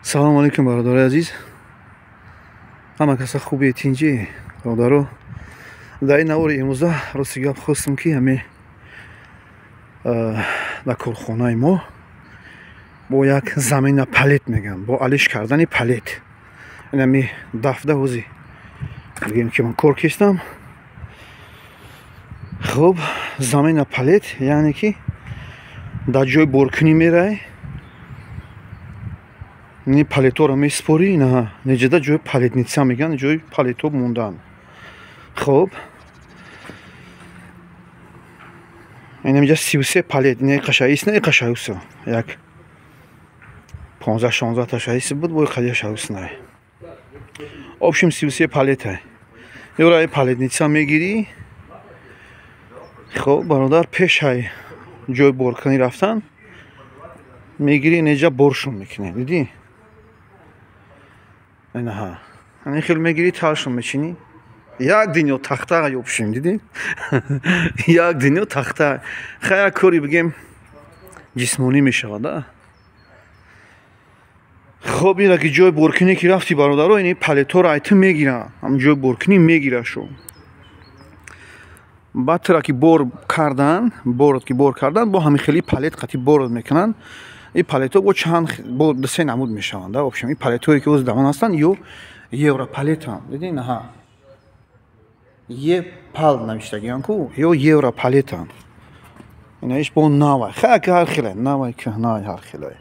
салом алейкум бародари азиз, ҳама каса хубиятин ҷи бародаро. дар ин навори имрӯза рости гап хостам ки ҳаме дар корхонаи мо бо як замина палет мегам, бо алиш кардани палет инами дафта ҳози бигем ки ман кор киштам. хуб, замина палет яъне ки дар ҷои боркунӣ мерай, ин палетҳоро месупорӣ, неҷада ҷои палетница меган, ҷои палетҳо мондан. хуб, инамиҷа 33 палет, не қашаис, не қашаусо, як 15-16 ташаиси буд, бо қадяшаусна. Общем 33 палета. ёра палетница мегирӣ. хуб, бародар, пешай ҷои боркунӣ рафтан мегирӣ, неҷа боршон мекунӣ, дидӣ? Инаҳа, ин хел мегирӣ, талшон мечинӣ. як дунё тахта ёбшем, дидӣ? як дунё тахта. Хай як кори бигем ҷисмонӣ мешавад. хуб, ина ки ҷои боркунӣ ки рафтӣ бародаро, ин палетҳоро айту мегира, ҳам ҷои боркунӣ мегира шо. баъдтара ки бор кардан, бо ҳамин хели палет қати борот мекунанд. ин палетҳо бо ду се намуд мешаванд. Общем, ин палетҳое ки оз давон ҳастанд, ё европалетам, дидӣ? Наҳа, е пал навиштагиан ку, ё европалетам. ина иш бо навай, хак ҳар хеле навай кӯҳнай ҳар хеле.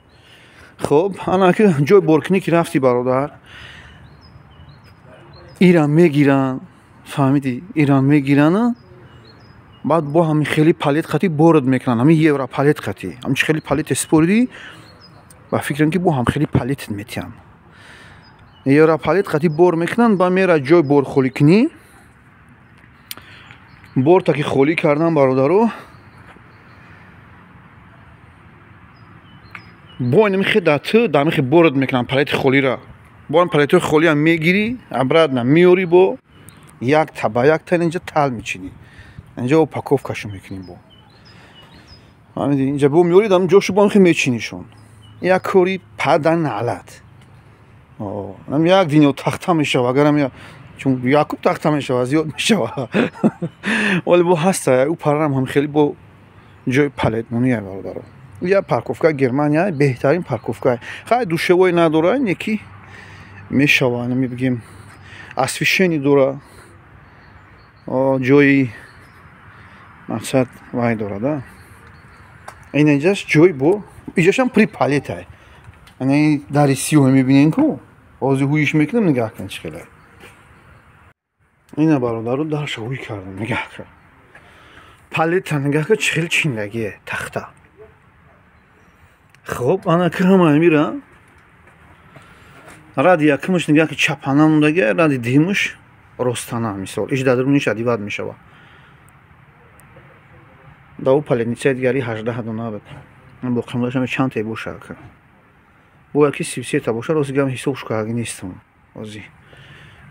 хуб, ана ки ҷои боркунӣ ки рафтӣ бародар, ира мегиранд, фаҳмидӣ? Ира мегиранд, баъд бо ҳамин хели палет қати борот мекунанд, ҳамин европалет қати. ҳамчи хели палет супоридӣ, ба фикран ки бо ҳам хели палетит метиҳанд. Европалет қати бор мекунанд, ба мера ҷои бор холӣ кунӣ. борта ки холӣ кардан бародаро, бо инами хедату дар михи борот мекунанд палети холира. бо ин палетҳои холиам мегирӣ, обратно меорӣ, бо якта ба якта инҷа тал мечинӣ. инҷа упаковкашо мекунем бо. ҳамиди инҷа бо меорӣ, дар ҷошо бо михи мечинишон. як кори падан налат. нам як дунё тахта мешава, агарам чун якуб тахта мешава, зиёд мешава. вале бо ҳаста ӯ паррам ҳам хеле бо ҷои палет мония бародаро. я парковка Германия беҳтарин парковка. хай душевой надора, не ки мешава, нами бигем освещение дора, ҷои мақсад вай дора, да. ин инҷаш ҷои бо иҷашам при палетай. ин дари сиёҳ мебинен ку, ҳозир ҳуиш мекунем, нигаҳ кун чӣ хеле. ина бародаро дарша ҳуй кардам, нигаҳ кун. палета нигаҳ кун чӣ хел чиндагие тахта. хуб, ана ки ҳама мира ради якумш нигаҳ ки чапана мондагия, ради дуюмш ростана, мисол иш дар дуруниш адиват мешава. дар палетницаи дигари 18 дона буд. бо қиматашам чанте боша. бо яки 33 боша, рози гам ҳисобш кардаги нестам. ҳозир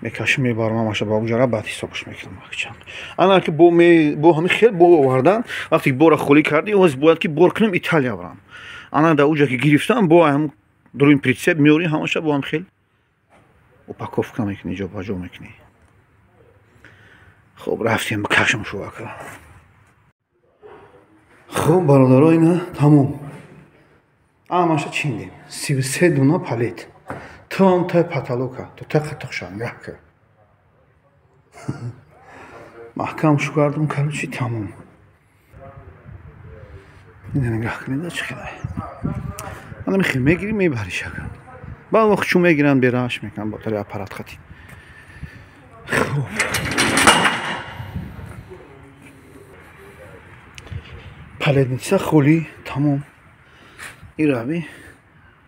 мекашим мебарам амаша ба уҷара, баъд ҳисобш мекунам чанд. ана ки бо ҳамин хел бо овардан, вақте ки бора холӣ кардӣ, ҳозир бояд ки бор кунам Италия барам. ана дар уҷа ки гирифтам, бо ҳам дуруин притсеп меорӣ, ҳамаша бо ҳам хел упаковка мекунӣ, ҷо ба ҷо мекунӣ. хуб, рафтем кашам шувака. хуб, бародаро, ина тамом. амаша чиндем 33 дона палет. тон тай паталока, то тай қатоқшан яка. маҳкам шу кардам, короче, тамом. ина нигаҳ кунед чӣ хеле. ана михи мегирӣ, мебарӣ шака. баъд вақт чӯ мегиранд, бераш мекунанд бо тари аппарат қати. хуб, палетница холӣ тамом. ирави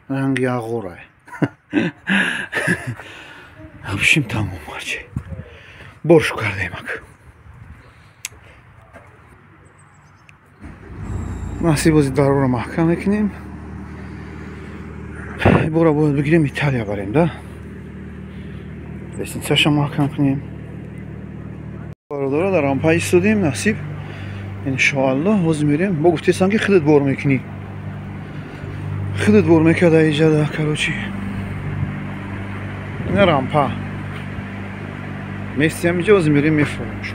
ранги ағорай. общем тамом ҳарчи боршу кардем. насиб бози дарора маҳкам мекунем. бора бояд бигирем Италия барем, да. лестницашам маҳкам кунем. бародора дар рампа истодем, насиб иншоаллоҳ ҳозир мерем. бо гуфтестам ки худат бор мекунӣ. худат бор мекарда иҷада, короче این رامپا میستی هم اینجا میریم میفرومش.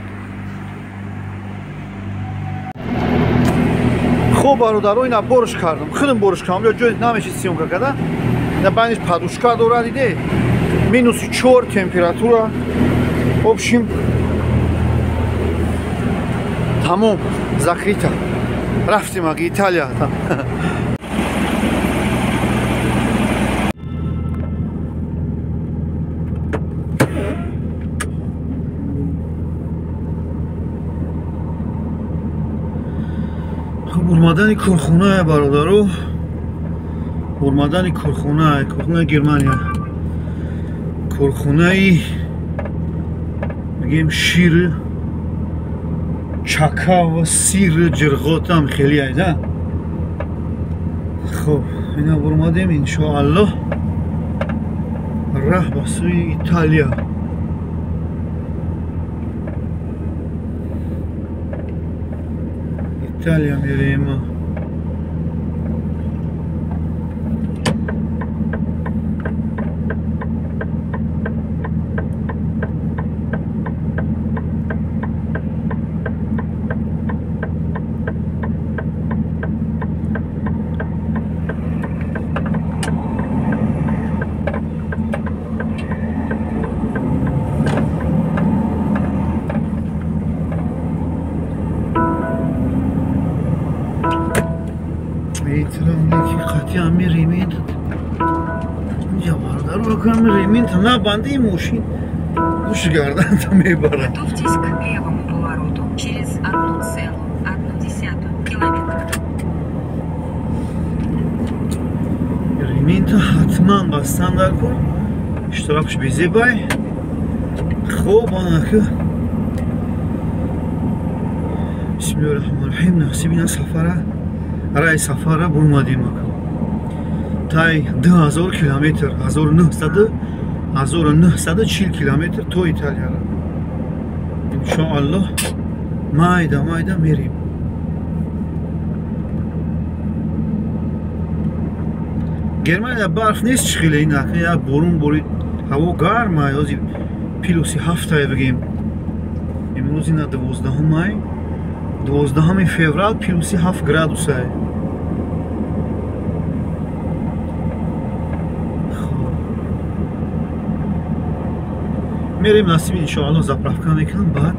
خب برادرو اینا برش کردم، خیلی برش کردم. یا جوی نمیشه سیمکا کده نه بینش پادوشکا داره دیده -4 температура. В общем تمام закрыто. رفتیم اگه ایتالیا. خب اومدن کارخونه برادرو، اومدن کارخونه گرمانیا، کارخونه میگیم شیر چکا و سیر جرغوت هم خیلی ایده. خب اینا اومدیم انشاءالله راه به سوی ایتالیا. ایتالیا میریم. هم میریمین اینجا باردار رو کنم میریمین تا نبنده این موشین گوش گردن تا میبرن. Готовьтесь к левому повороту через 1,1 километра. ریمین تا حتما بستن در کن اشتراکش بیزی بای. خوب آنکه بسم الله الرحمن الرحیم نحسیب این سفره رای سفره برمادیم تای 2000 کیلومتر 1940 کیلومتر تو ایتالیا را انشاءالله مایده میریم. گرمانیا برف نیست خیلی اینکه یا بارون بارید هوا گرمه یا پلوسی 7 بگیم امروز اینا 12 مای 12 فوریه پلوسی 7 گرادوسه. میریم نصیب انشاءالله زاپرافکا میکنم بعد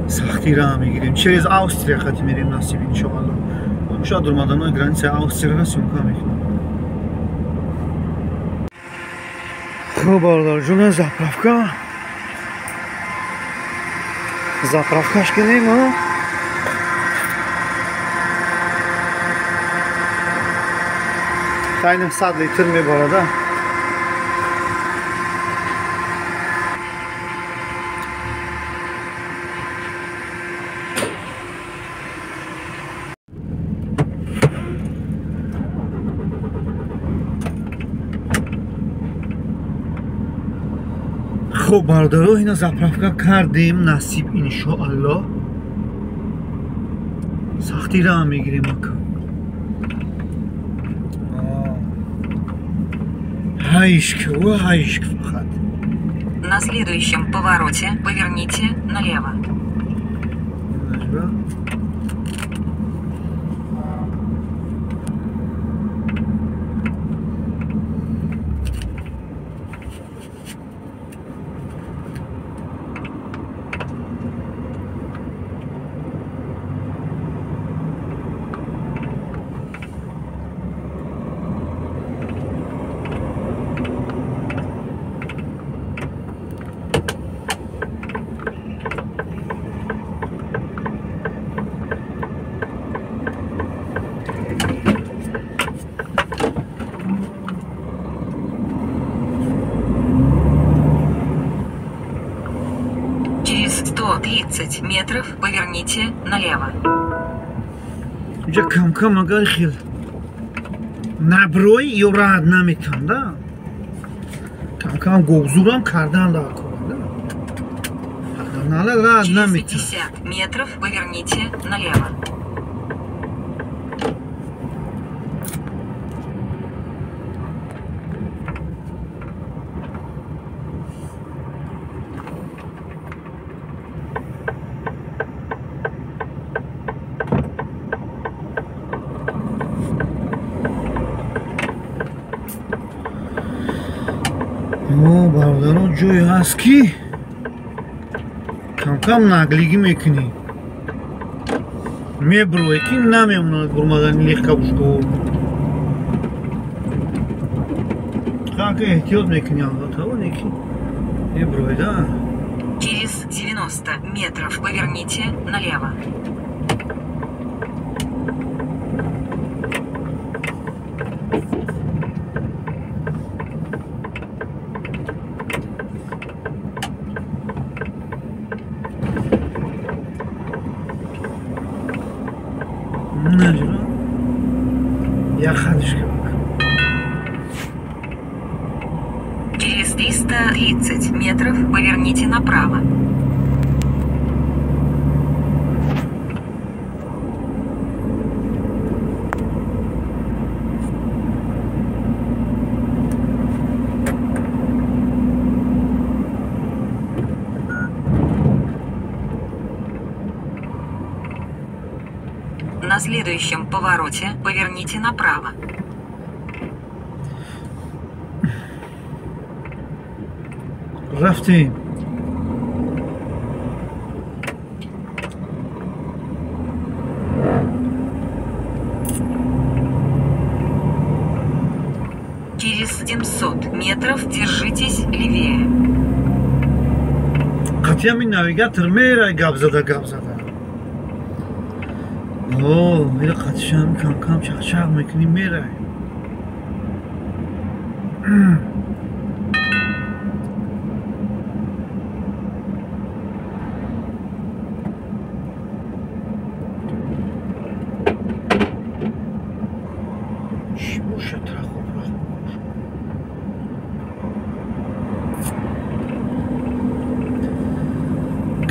سختی را میگیریم через آستریا خاطی میریم نصیب انشاءالله. شاید درمادانای گرانیسه آستریا را سیمکا میکنم. خب برادر جون زاپرافکاش کنیم ها. تاین 100 لیتر میبارده. خب برادرو اینا زاپرافکا کردیم نصیب انشاءالله سختی را میگیریم اکا. Хаишки, о, хаишки фахат. На следующем повороте поверните налево. Через 130 метров поверните налево. اینجا کم کم اگر خیلی نبروی یا رد نمیتن ده کم کم گوزورم کردن ده کنده ناله رد نمیتن. 50 метров поверните налево. бародарон ҷое ҳаст ки камкам наглигӣ мекунӣ мебурӯе ки намемонад бурмадани легкабушко как эҳтиёт мекунӣ албатта вале ки мебурӯе да. Через 90 метров поверните налево. Наҷро як хадишка Через 330 метров поверните направо. На следующем повороте поверните направо. рафтем. Через 700 метров держитесь левее. қатъиян ин навигатор мерай гап зада ила қатишам камкам чақчақ мекунӣ мерай.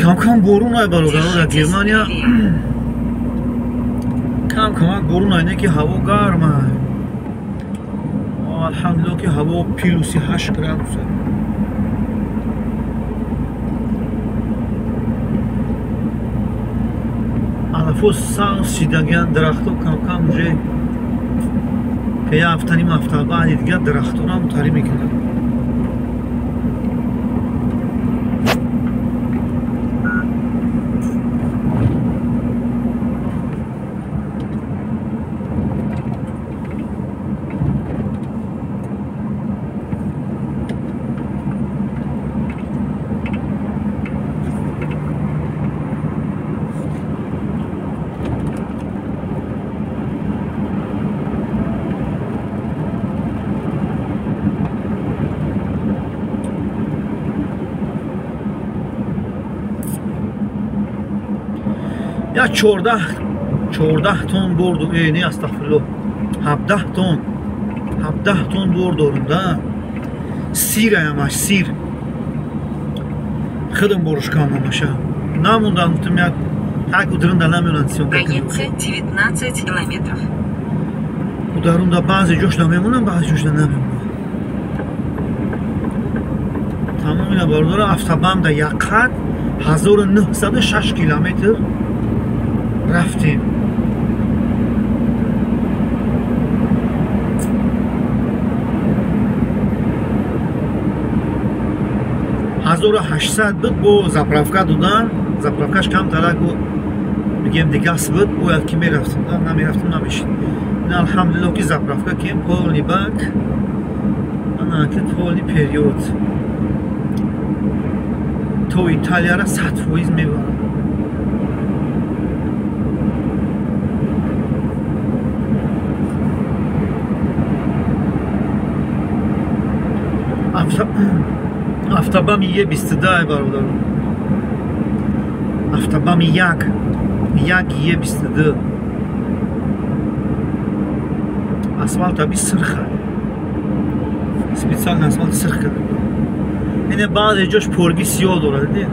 камкам борун ай бародарон дар Германия камак борун айне ки ҳаво гарм ай. алҳамдулилло ки ҳаво плюси 8 градус ай. алафо сағз шидагиян дарахтҳо камкам уже пея ҳафтаним ҳафта баъди дигар дарахтҳоам тарӣ мекунад. Я 14 тонн борду не астағфируллоҳ 17 тонн бор дорум да. Сир аямаш сир хидам борш камамаша намондан гуфтам як так ударында намеонад сиёнка Граница 19 километров. ударунда баъзе ҷошда мемонам баъзе ҷошда намемонам. тамомина бардора автобанда як қад 1906 километр рафтем. $1800 буд бо заправка додан. заправкаш камтарак буд мигем дигас буд бояд ки мерафтим намерафтим намешид. алҳамдулилло ки заправка кем полни бак анаки полни период то италияра 100% мебарам. автобами Е22 бародарон. автобами як Е22. асфалтаби сирха. специально асфалт сирха. ине баъзе ҷош порги сиёҳ дорад дидед.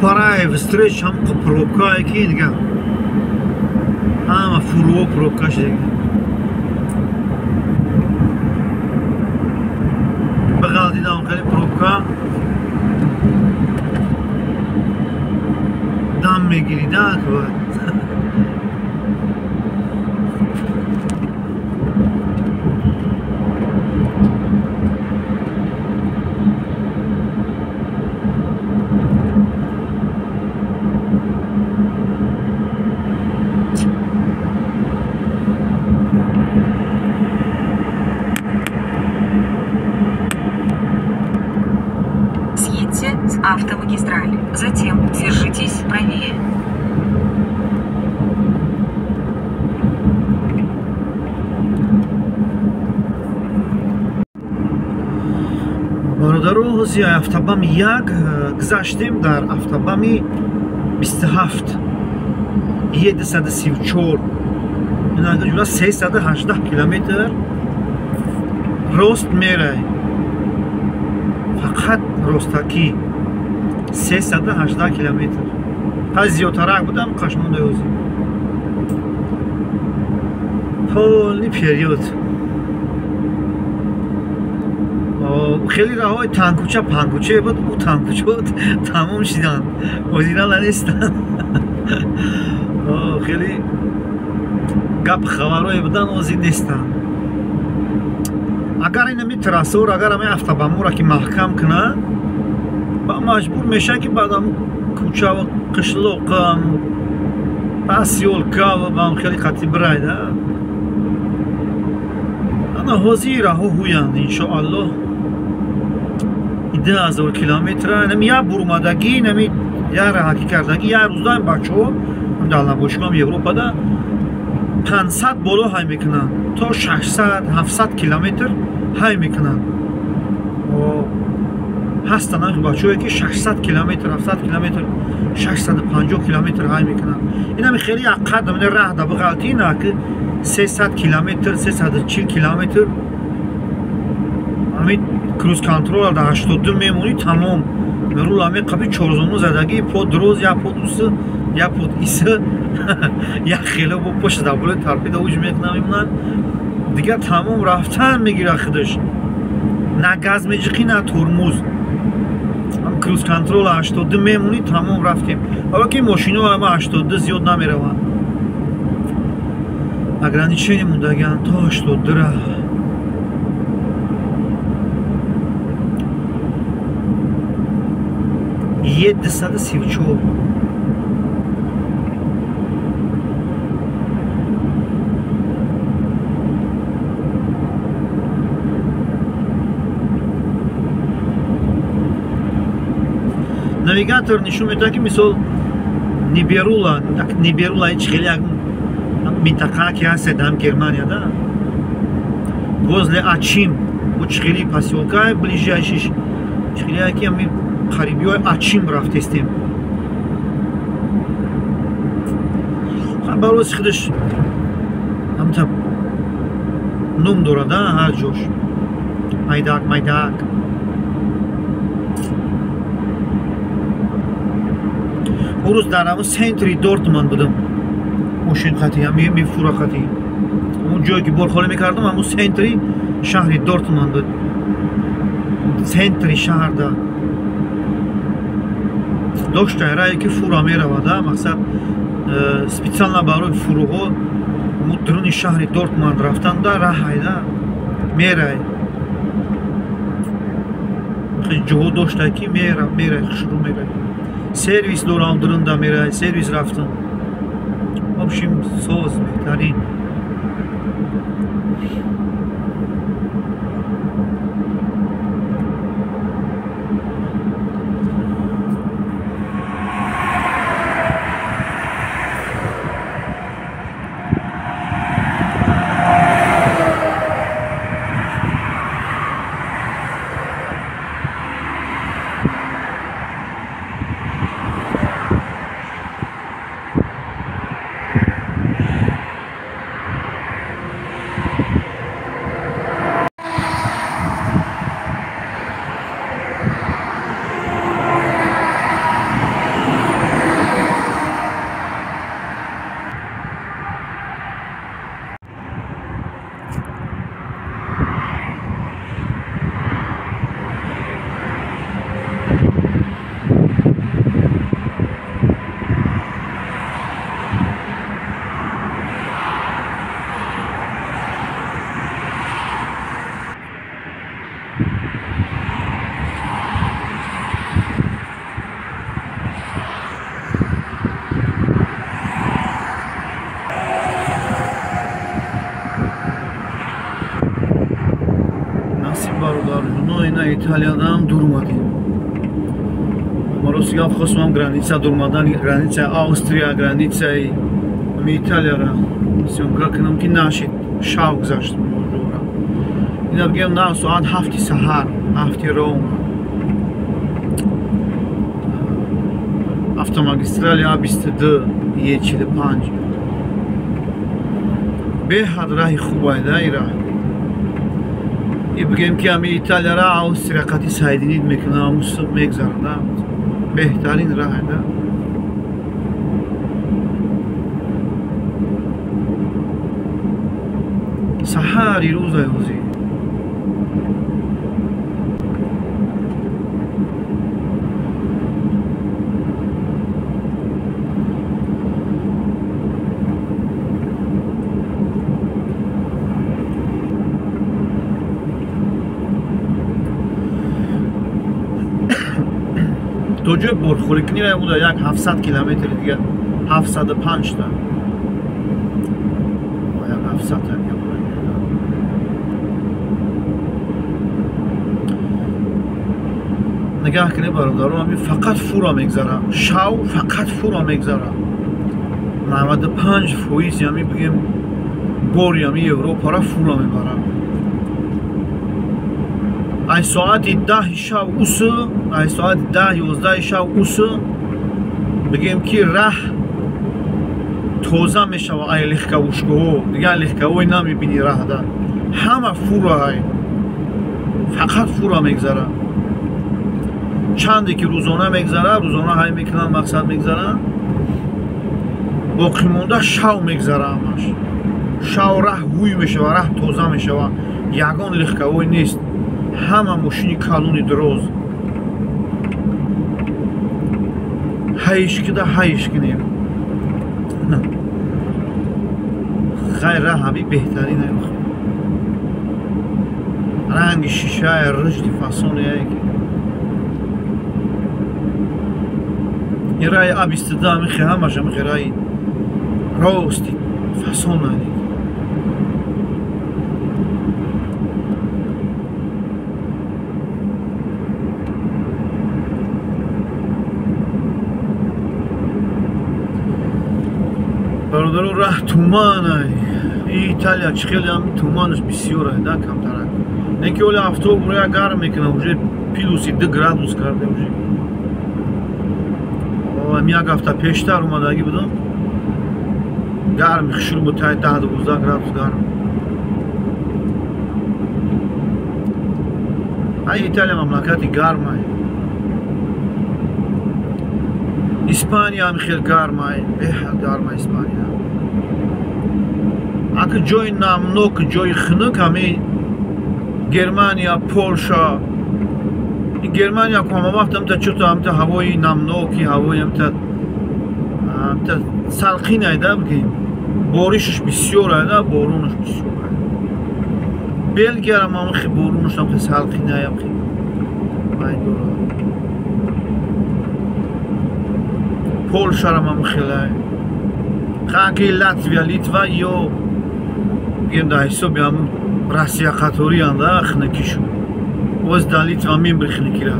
параев встреч ҳам пробкае ки дига ҳама фуруо пробка шуда бағал дидам хеле пробка дам мегирид акбар Автомагистраль. Затем держитесь правее. бародаро ҳози автобами як гузаштем дар автобами 27 734 инагажура 318 километр рост мерай фақат ростакӣ 318 километр ҳай зиёдтарак будам қашмондоёзи полни период хеле раҳои танкуча панкуча буд у танкучот тамом шуданд озирала нестанд хеле гап хабарое будан озир нестанд агар инами трассор агар ами автобамора ки маҳкам кунад маҷбур мешавад ки баъдам кӯчаву қишлоқам пасёлкаву баам хеле қатъи бирайда ана ҳозир раҳо ҳуянд иншоаллоҳ 10000 километра нами як бурмадагӣ нами як раҳакӣ кардагӣ як рӯзда бачаҳо дар набошгоҳам европада 500 боло ҳай мекунанд то 600-700 километр ҳай мекунанд ҳастанд бачаҳое ки 600 километр 700 километр 650 километр ҳай мекунанд инами хеле як қадам раҳ да биғалтӣ на ки 300 километр 340 километр ҳамин круз контрол дар 82 мемонӣ тамом мерӯл ҳамин қаби чорзону задагӣ под дроз як под усы як под иса як хела бо пошта дар болои торпеда уҷ мекунад мемонад дигар тамом рафтан мегирад худаш на газ меҷиқӣ на тормоз круз контрол 82 мемонӣ тамом рафтем ҳоло ки мошино ҳама 82 зиёд намераванд ограничение мондагианд то 82 ра Є 234 навигатор нишон медиҳад ки мисол Ниберула ҳеч хеле як минтақа ки ҳаст дар Германияда возле Ачим бо чихели посёлка ближайшиш чихели ки ҳамин қарибиҳои Ачим рафтестем барози худаш ҳамта ном дорада ҳар ҷош майдак он рӯз дар ҳамон сентри Дортмунд будам мошинқатӣ мефурахатӣ он ҷое ки борхолӣ мекардам ҳамон сентри шаҳри Дортмунд буд центри шаҳрда доштан рае ки фура меравада мақсад специально барои фуруҳо мудрини шаҳри Дортмунд рафтанда раҳайда мерай хеле ҷоҳо дошта ки мерай шурӯъ мерай сервис дорам дурунда мерай сервис рафтам в общем соз беҳтарин бародар, ну ина Италияда ҳам дурмадем. Маро гап хостам граница дурмадан, граница Австрия, границаи Италияра сёмка кунам ки нашид шав гузашт. Ина бигем на соат 7 саҳар, 7 роҳ. Автомагистрали А22 Е45. Беҳад раҳи хубайда ира. И бигем ки ами Италияра Австрия қати сайдинид мекунам, мусиб мегзарада. Беҳтарин раҳда. Саҳари рӯзаи ҳозир. تو جای برخوری کنی و بوده یک 700 کیلومتر دیگه 705 تا یک 700 تا نگاه کنی برادرو همی فقط فورا میگذاره شاو فقط فورا میگذاره 95% همی بگیم بوری همی اروپا را فورا میبره ای ساعتی 10 شب اوسه ای ساعتی 10-11 شب اوسه بگیم که راه توزه میشه و ای لخکوشگاه دیگه لخکوی نمیبینی راه ده همه فورا های فقط فورا میگذاره چندی که روزانه میگذاره روزانه های میکنن مقصد میگذارن باقی مونده شو میگذاره همش شو راه هوی میشه و راه توزه میشه و یگان لخکوی نیست همه ماشینی کالونی دروز هایش کنیم خیر راه همی بهتری نمیخواد رنگ شیشه رشدی فاسونی یه رای آبیستده همیخی همش همیخی رای راستی فاسون هایی برادرو راه تومان ای ایتالیا خیلی هم تومانش بسیاره ده کمتره نه که اولی هفتو برای گرم میکنه اوجه پیلوسی 2 گرادوس کرده اوجه هم یک هفته پیشتر اومدگی بودم گرم شروع بود تا 10-12 گرادوس گرم ای ایتالیا مملکتی گرمه اسپانیا هم خیلی گرمه بهت گرمه اسپانیا اگه جای نمناک جای خنک همی گرمانیا پولشا گرمانیا که همه وقت همتا چطور همتا هوای نمناکی هوای همتا سلقین ایده بگیم باریشش بسیار ایده بارونش بسیار ایده بلگیر هم خیلی بارونش هم خیلی سلقین ایده بگیم پولشا هم خیلی خاکی لاتویا لیتوا یا بگیم در حسابی هم راسیا قطوری هم ده خنکی شد وز در لیتوا میم بر خنکی را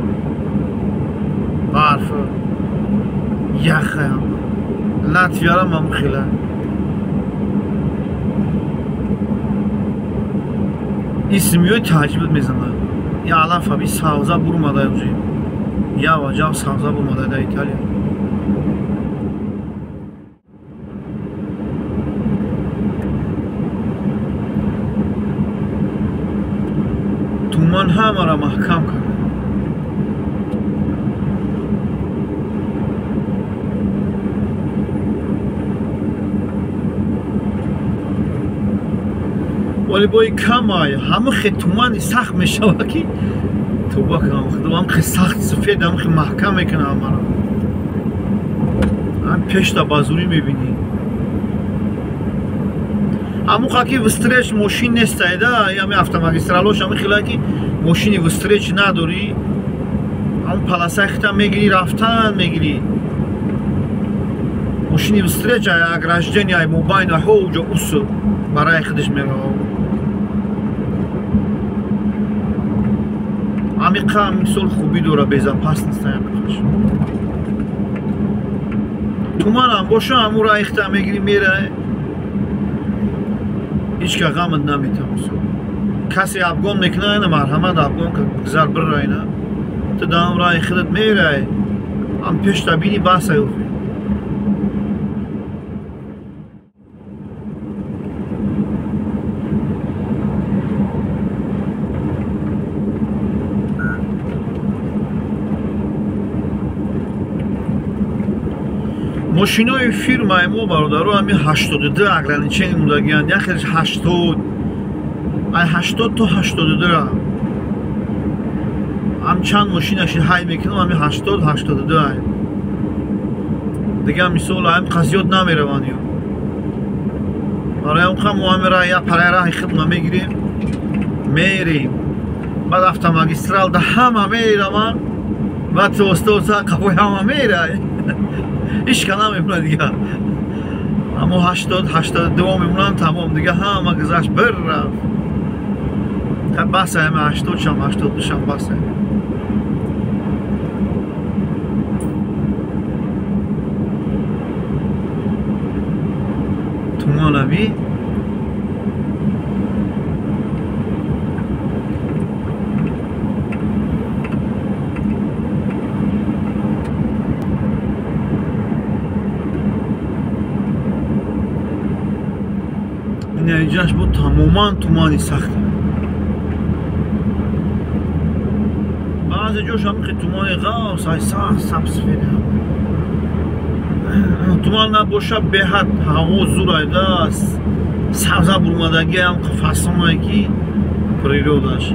برف یخ هم لاتویا هم خیلی اسمیوی تعجیبت میزنه یا الان فبی ساوزا برو مدای بجی یا وجه ساوزا برو مدای در ایتالیا تومان همه را محکم کرد ولی بایی کم آیا همه خیلی تومانی سخت میشه که تو با کنم همه خیلی سخت سفید همه خیلی محکم میکنه همه را هم پیش تا بازوری میبینی همه خاکی وسترچ ماشین نیست ایده همه автомагистралош همه خیلی که ماشینی وسترچ نداری همه پلاسه خیلی میگیری رفتن میگیری ماشینی وسترچ اگراشدنی های موبایل ها اوجا اوسو برای خودش میره ҳамиқа мисол хубӣ дора безопасност ҳамиқаш туманам боша ҳамун раихта мегири мерае ҳичка ғамат наметам мисол касе афгон мекунайна марҳамат афгон гузар бирайна ту даам раи худат мерае ам пешта бини баса юхи ماشینای فیرمای ما برادرها همین 82 ограничение مودگیان یخیش 80 80 تا 82 هم چند ماشینش های میکنم همین 80 82 دیگه مثال هم قضیات نمیروانیم برای اون خم معامله یا پرای راه خود نمیگیریم میریم بعد автомагистрал ده همه میروان و توسط قبول همه میره اشکال نمیمونه دیگه اما 80 82 میمونن تمام دیگه همه گذشت بر رفت خب بسه همه 80 شم 82 شم بسه تومانوی اینجاش بود تماما تومانی سخته بعضی جاش هم که تومانی غاوس های سخت سبز فیده تومان نباشه به حد هوا زور ایده است سبزه برمادگی هم فصل هایی که پریرودش